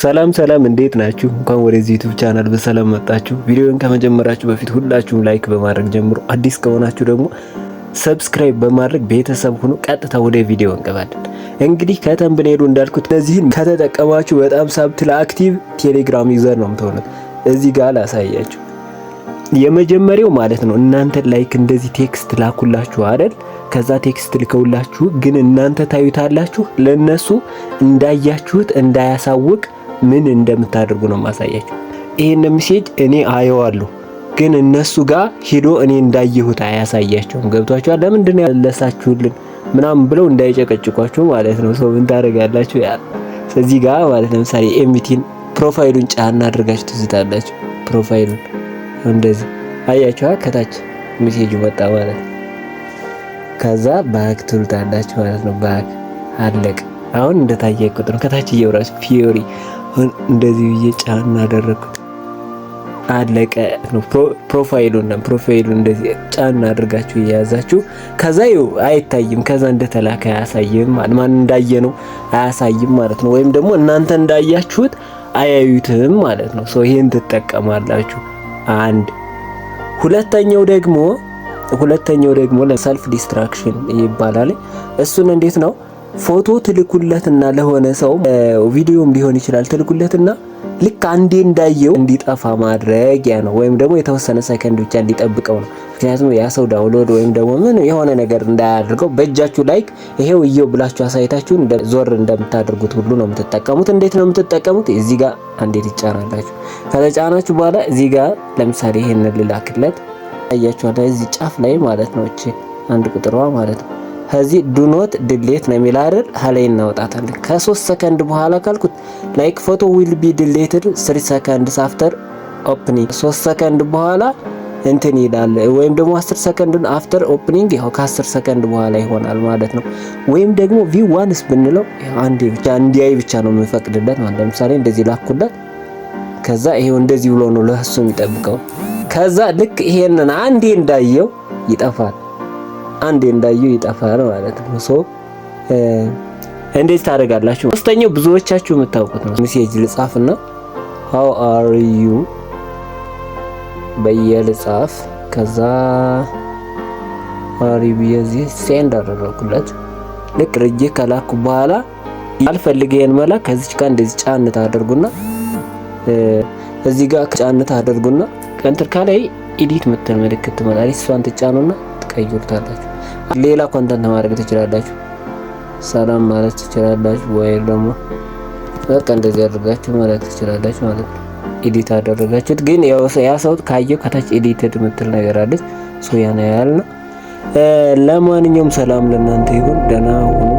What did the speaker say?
ሰላም እንዴት ናችሁ? እንኳን ወደዚህ ዩቲዩብ ቻናል በሰላም መጣችሁ። ቪዲዮውን ከመጀመራችሁ በፊት ሁላችሁም ላይክ በማድረግ ጀምሩ። አዲስ ከሆናችሁ ደግሞ ሰብስክራይብ በማድረግ ቤተሰብ ሁኑ። ቀጥታ ወደ ቪዲዮ እንገባለን። እንግዲህ ከተምብኔሉ እንዳልኩት እነዚህን ከተጠቀማችሁ በጣም ሳብትል አክቲቭ ቴሌግራም ዩዘር ነው የምትሆኑት። እዚህ ጋር ላሳያችሁ። የመጀመሪያው ማለት ነው እናንተ ላይክ እንደዚህ ቴክስት ላኩላችሁ አይደል? ከዛ ቴክስት ልከውላችሁ ግን እናንተ ታዩታላችሁ። ለነሱ እንዳያችሁት እንዳያሳውቅ ምን እንደምታደርጉ ነው ማሳያችሁ። ይሄን ሜሴጅ እኔ አየዋለሁ ግን እነሱ ጋር ሄዶ እኔ እንዳየሁት አያሳያቸውም። ገብቷችኋል? ለምንድን ነው ያለሳችሁልን ምናምን ብለው እንዳይጨቀጭቋችሁ ማለት ነው። ሰው ምን ታደርጋላችሁ? እዚህ ጋር ማለት ለምሳሌ ኤሚቲን ፕሮፋይሉን ጫና አድርጋችሁ ትዝታላችሁ። ፕሮፋይሉን እንደዚህ አያችኋ? ከታች ሜሴጁ መጣ ማለት ነው። ከዛ ባክ ትሉታላችሁ ማለት ነው። ባክ አለቀ። አሁን እንደታየ ቁጥር ከታች እየወራችሁ ፊዮሪ እንደዚህ ብዬ ጫና አደረኩት አለቀ ነው። ፕሮፋይሉን እንደዚህ ጫና አድርጋችሁ እየያዛችሁ ከዛ አይታይም። ከዛ እንደተላከ አያሳይም ማለት ማን እንዳየነው አያሳይም ማለት ነው። ወይም ደግሞ እናንተ እንዳያችሁት አያዩትም ማለት ነው። ሶ ይሄን ትጠቀማላችሁ። አንድ ሁለተኛው ደግሞ ለሰልፍ ዲስትራክሽን ይባላል። እሱን እንዴት ነው? ፎቶ ትልኩለትና ለሆነ ሰው ቪዲዮም ሊሆን ይችላል ትልኩለትና ልክ አንዴ እንዳየው እንዲጠፋ ማድረጊያ ነው። ወይም ደግሞ የተወሰነ ሰከንድ ብቻ እንዲጠብቀው ነው። ምክንያቱም ያ ሰው ዳውንሎድ ወይም ደግሞ ምን የሆነ ነገር እንዳያደርገው በእጃችሁ ላይክ ይሄው እየው ብላችሁ አሳይታችሁ ዞር እንደምታደርጉት ሁሉ ነው የምትጠቀሙት። እንዴት ነው የምትጠቀሙት? እዚህ ጋር አንዴ ትጫናላችሁ። ከተጫናችሁ በኋላ እዚህ ጋር ለምሳሌ ይሄን ልላክለት አያችኋል። እዚህ ጫፍ ላይ ማለት ነው እቺ አንድ ቁጥሯ ማለት ነው። ከዚህ ዱ ኖት ዲሌት ነው የሚል አይደል? ሀላይ እናወጣታለን። ከ3 ሰከንድ በኋላ ካልኩት ላይክ ፎቶ ዊል ቢ ዲሌትድ 3 ሰከንድስ አፍተር ኦፕኒንግ 3 ሰከንድ በኋላ እንትን ይላል። ወይም ደግሞ 10 ሰከንድ አፍተር ኦፕኒንግ ያው ከ10 ሰከንድ በኋላ ይሆናል ማለት ነው። ወይም ደግሞ ቪው ዋንስ ብንለው አንዴ ብቻ እንዲያይ ብቻ ነው የምንፈቅድለት ማለት ለምሳሌ እንደዚህ ላኩለት። ከዛ ይሄው እንደዚህ ብሎ ነው ለሱ የሚጠብቀው። ከዛ ልክ ይሄንን አንዴ እንዳየው ይጠፋል። አንዴ እንዳየው ይጠፋል ማለት ነው። ሶ እንዴት ታደርጋላችሁ? ሶስተኛው ብዙዎቻችሁ የምታውቁት ነው። ሜሴጅ ልጻፍና how are you በየልጻፍ ከዛ አሪ በዚህ ሴንድ አደረኩለት። ልክ ርጄ ከላኩ በኋላ አልፈልገን መላክ ከዚች ጋር እንደዚህ ጫን ታደርጉና እዚህ ጋር ጫን ታደርጉና ከእንትን ከላይ ኤዲት ምትል ምልክት ትመጣለች። እሷን ትጫኑና ትቀይሩታላችሁ። ሌላ ኮንተንት ማድረግ ትችላላችሁ። ሰላም ማለት ትችላላችሁ። ወይ ደግሞ በቃ እንደዚህ አድርጋችሁ ማለት ትችላላችሁ ማለት ነው። ኤዲት አደረጋችሁት ግን ያ ሰው ካየው ከታች ኤዲትድ ምትል ነገር አለች። ሶ ያና ያልና ለማንኛውም ሰላም ለእናንተ ይሁን። ደህና ሁኑ።